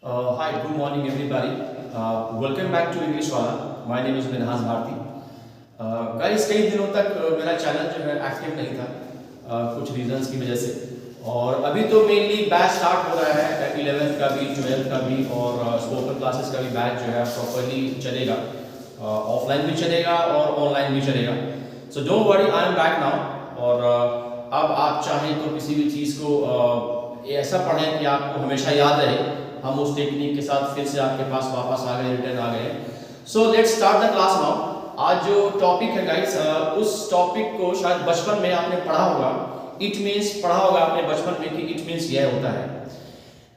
Hi, good morning everybody. Welcome back to English वाला. My name is Minhas Bharti. Guys, कई दिनों तक मेरा चैनल जो है एक्टिव नहीं था कुछ रीजंस की वजह से, और अभी तो मेनली बैच स्टार्ट हो रहा है 11th का भी 12th का भी, और स्पोकन क्लासेस का भी बैच जो है प्रॉपरली चलेगा, ऑफलाइन भी चलेगा और ऑनलाइन भी चलेगा. So don't worry, I am back now. और अब आप चाहें तो किसी भी चीज़ को ऐसा पढ़ें कि आपको हमेशा याद रहे. हम उस टेक्निक के साथ फिर से आपके पास वापस आ गए, रिटर्न आ गए. So let's start the class now. आज जो टॉपिक है गाइस, उस टॉपिक को शायद बचपन में आपने पढ़ा होगा. इट मीन्स पढ़ा होगा आपने बचपन में कि इट मीन्स यह होता है,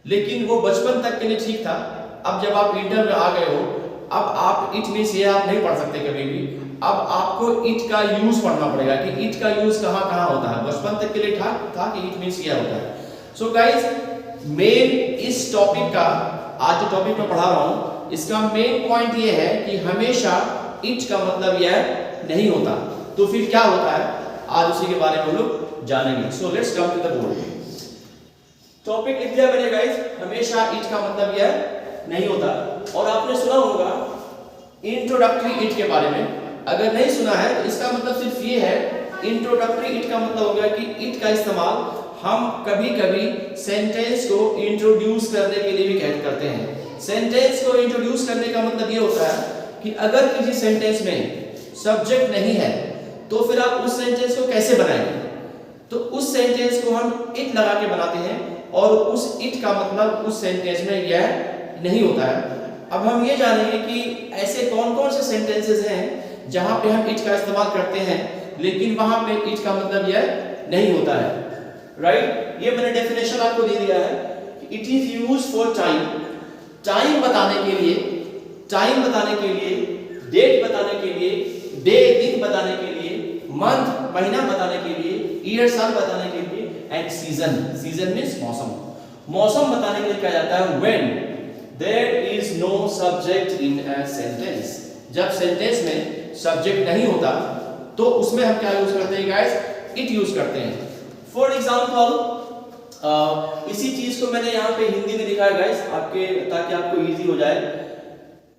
लेकिन वो बचपन तक के लिए ठीक था. अब जब आप इंटर में आ गए हो, अब आप इट मीन्स ये आप नहीं पढ़ सकते कभी भी. अब आपको इट का यूज पढ़ना पड़ेगा कि इट का यूज कहाँ कहाँ होता है. बचपन तक के लिए था कि इट मीन्स यह होता है. सो गाइस, मेन इस टॉपिक का, आज जो टॉपिक मैं पढ़ा रहा हूं, इसका मेन पॉइंट ये है कि हमेशा इट का मतलब यह नहीं होता. तो फिर क्या होता है, आज उसी के बारे में हम लोग जानेंगे. So let's come to the board. Topic लिख दिया मैंने गाइस, हमेशा इट का मतलब यह नहीं होता. और आपने सुना होगा इंट्रोडक्टरी इट के बारे में. अगर नहीं सुना है तो इसका मतलब सिर्फ ये है, इंट्रोडक्टरी इट का मतलब हो गया कि इट का इस्तेमाल हम कभी कभी सेंटेंस को इंट्रोड्यूस करने के लिए भी करते हैं. सेंटेंस को इंट्रोड्यूस करने का मतलब ये होता है कि अगर किसी सेंटेंस में सब्जेक्ट नहीं है तो फिर आप उस सेंटेंस को कैसे बनाएंगे. तो उस सेंटेंस को हम इट लगा के बनाते हैं, और उस इट का मतलब उस सेंटेंस में यह नहीं होता है. अब हम ये जानेंगे कि ऐसे कौन कौन से सेंटेंसेस हैं जहां पे हम इट का इस्तेमाल करते हैं लेकिन वहां पे इट का मतलब यह नहीं होता है. राइट, ये मैंने डेफिनेशन आपको दे दिया है. It is use for time, time बताने के लिए, टाइम बताने के लिए, डेट बताने के लिए, डे दिन बताने के लिए, मंथ महीना बताने के लिए, ईयर साल बताने के लिए, एंड सीजन, सीजन मींस मौसम, मौसम बताने के लिए कहा जाता है when there is no subject in a sentence. जब सेंटेंस में सब्जेक्ट नहीं होता तो उसमें हम क्या यूज करते हैं गाइस, इट यूज करते हैं. फॉर एग्जाम्पल, इसी चीज को मैंने यहाँ पे हिंदी में लिखा है गाइस आपके, ताकि आपको इजी हो जाए.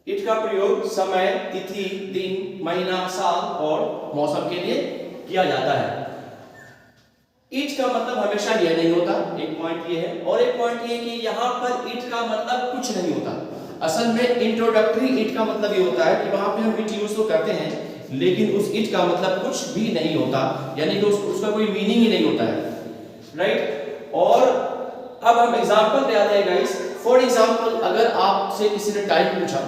इट का प्रयोग समय, तिथि, दिन, महीना, साल और मौसम के लिए किया जाता है. इट का मतलब हमेशा यह नहीं होता, एक पॉइंट ये है. और एक पॉइंट ये कि यहाँ पर इट का मतलब कुछ नहीं होता. असल में इंट्रोडक्टरी इट का मतलब ये होता है कि वहां पे हम इट यूज तो करते हैं लेकिन उस इट का मतलब कुछ भी नहीं होता, यानी कि उसका कोई मीनिंग ही नहीं होता है. राइट, और अब हम एग्जांपल पे आते हैं गाइस. फॉर एग्जांपल, अगर आपसे किसी ने टाइम पूछा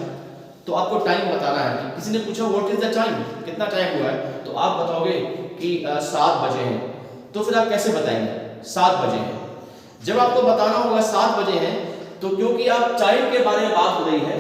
तो आपको टाइम बताना है. कि किसी ने पूछा व्हाट इज द टाइम, कितना टाइम हुआ है, तो आप बताओगे कि 7 बजे हैं. तो फिर आप कैसे बताएंगे 7 बजे हैं. जब आपको बताना होगा 7 बजे हैं, तो क्योंकि आप टाइम के बारे में बात हो रही है,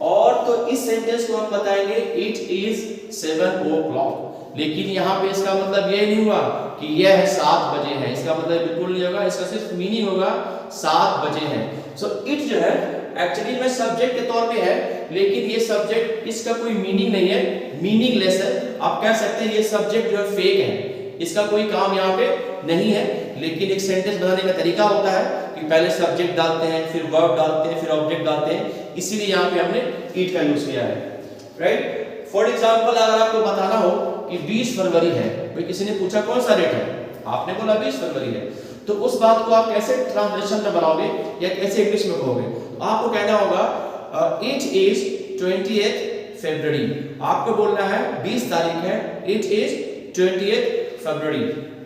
और तो इस सेंटेंस को हम बताएंगे इट इज 7 o'clock. लेकिन यहाँ पे इसका मतलब ये नहीं हुआ कि यह 7 बजे है. इसका मतलब बिल्कुल नहीं होगा. इसका सिर्फ मीनिंग होगा 7 बजे है. सो इट जो है एक्चुअली में सब्जेक्ट के तौर पे है, लेकिन ये सब्जेक्ट, इसका कोई मीनिंग नहीं है, मीनिंगलेस है. आप कह सकते हैं ये सब्जेक्ट जो है फेक है, इसका कोई काम यहाँ पे नहीं है. लेकिन एक सेंटेंस बनाने का तरीका होता है कि पहले सब्जेक्ट डालते हैं, फिर वर्ब डालते हैं, फिर ऑब्जेक्ट डालते हैं. इसीलिए यहाँ पे हमने इट का यूज किया है. राइट, फॉर एग्जाम्पल, अगर आपको बताना हो कि 20 फरवरी है, तो किसी ने पूछा कौन सा डेट है, आपने बोला 20 फरवरी है, तो उस बात को आप कैसे ट्रांसलेशन में बनाओगे या कैसे इंग्लिश में कहोगे. आपको कहना होगा इट इज 20th फरवरी. आपको बोलना है 20 तारीख है, it is 20th February.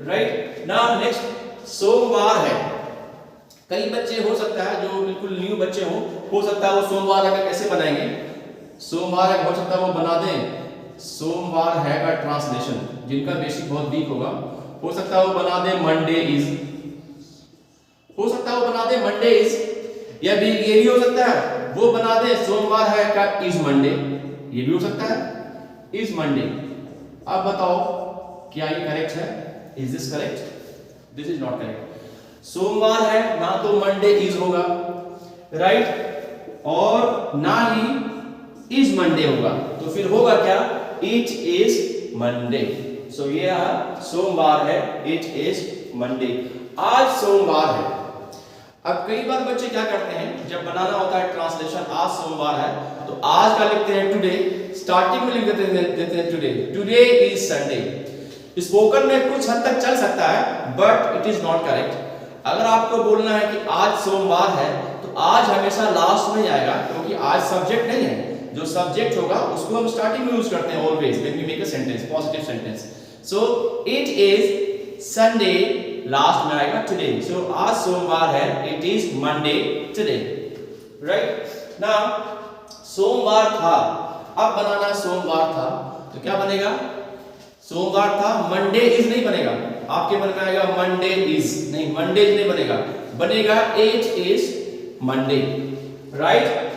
Right, now next, सोमवार है. कई बच्चे हो सकता है जो बिल्कुल न्यू बच्चे हो सकता है वो सोमवार है का कैसे बनाएंगे. सोमवार है हो सकता है वो बना दें सोमवार है का ट्रांसलेशन, जिनका बेसिक बहुत वीक होगा, हो सकता है वो बना दे मंडे इज, हो सकता है वो बना दे मंडे इज, या भी ये भी हो सकता है वो बना दे सोमवार है का इज मंडे, ये भी हो सकता है इज मंडे. अब बताओ क्या ये करेक्ट है, is this correct, this is not correct. सोमवार है ना तो मंडे इज होगा, राइट, और ना ही इज मंडे होगा. तो फिर होगा क्या, इट इज मंडे. सो ये सोमवार है, इट इज मंडे. आज सोमवार है. अब कई बार बच्चे क्या करते हैं, जब बनाना होता है ट्रांसलेशन, आज सोमवार है तो आज का लिखते हैं टुडे, स्टार्टिंग में लिख देते हैं today, today is Sunday. Spoken में कुछ हद तक चल सकता है but it is not correct. अगर आपको बोलना है कि आज सोमवार है तो आज हमेशा लास्ट में आएगा, क्योंकि आज सब्जेक्ट नहीं है। जो सब्जेक्ट होगा उसको हम स्टार्टिंग में यूज करते हैं always when we make a sentence, positive sentence. So it is Sunday, last में आएगा टुडे। सो आज सोमवार है, it is Monday today, right. Now सोमवार था, अब बनाना सोमवार था तो क्या बनेगा, सोमवार था, मंडे इज नहीं बनेगा। आपके मन में आएगा मंडे इज, नहीं मंडे इज नहीं बनेगा, बनेगा इट इज मंडे, राइट।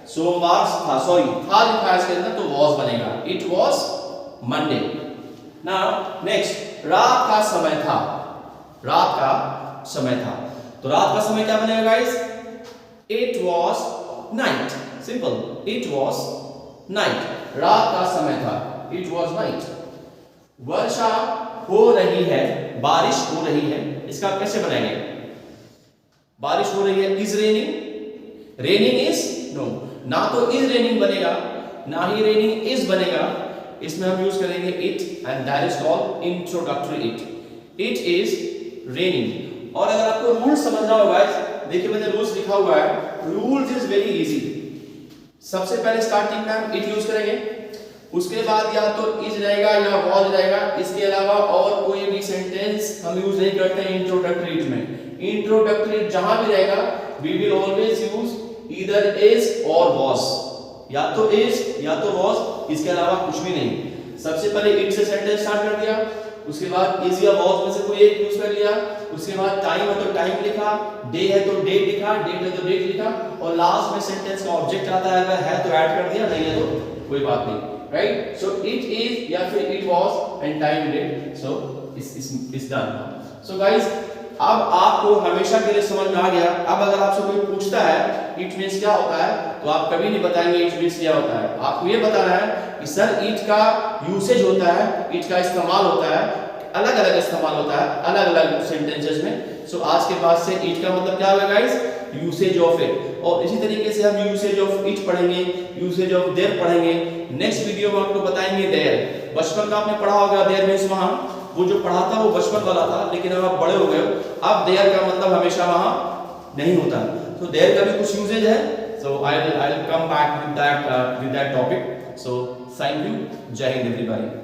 सोमवार था, सॉरी था लिखा है इसके अंदर तो वॉज बनेगा, it was Monday. Now next, रात का समय था, रात का समय था, तो रात का समय क्या बनेगा guys, it was night, simple, it was night, रात का समय था, इट वॉज नाइट। वर्षा हो रही है, बारिश हो रही है, इसका कैसे बनाएंगे, बारिश हो रही है, is raining, raining is, no, ना तो इज रेनिंग बनेगा ना ही रेनिंग इज बनेगा, इसमें हम यूज करेंगे it and that is called introductory it, it is raining. और अगर आपको रूल समझना होगा, देखिए मैंने रूल्स लिखा हुआ है, रूल्स इज वेरी इजी। सबसे पहले स्टार्टिंग में हम इट यूज करेंगे, उसके बाद या तो इज रहेगा या वॉज रहेगा, इसके अलावा और कोई भी सेंटेंस हम यूज नहीं करते हैं इंट्रोडक्टरी इट में। इंट्रोडक्टरी जहां भी रहेगा we will always use either is और वॉज, या तो इज या तो वॉज, इसके अलावा कुछ भी नहीं। सबसे पहले इट से सेंटेंस स्टार्ट कर दिया, उसके बाद इज या वॉज में से कोई एक यूज कर लिया, उसके बाद टाइम है तो टाइम लिखा, डे है तो डेट लिखा, डेट है तो डेट लिखा, और लास्ट में सेंटेंस का ऑब्जेक्ट आता है, अगर है तो ऐड कर दिया, नहीं है तो कोई बात नहीं, राइट। सो इट इज या फिर it was and time date, so is done. So guys, अब आपको हमेशा के लिए समझ में आ गया। अब अगर आपसे कोई पूछता है इट मींस क्या होता है, तो आप कभी नहीं बताएंगे इट मींस क्या होता है, आपको ये बताना है कि सर इट का यूसेज होता है, इट का इस्तेमाल होता है, अलग अलग इस्तेमाल होता है अलग अलग सेंटेंसेस में। सो आज के बाद से इट का मतलब क्या होगा गाइस, यूसेज ऑफ इट। और इसी तरीके से हम यूसेज ऑफ इट पढ़ेंगे, यूसेज ऑफ देयर पढ़ेंगे। नेक्स्ट वीडियो में आपको बताएंगे देयर। बचपन का आपने पढ़ा होगा, देयर मींस वहां, वो जो पढ़ा था वो बचपन वाला था, लेकिन अब आप बड़े हो गए, अब देयर का मतलब हमेशा वहां नहीं होता। तो देयर का भी कुछ यूसेज है, so I will come back with that topic. So thank you, Jai Hind everybody.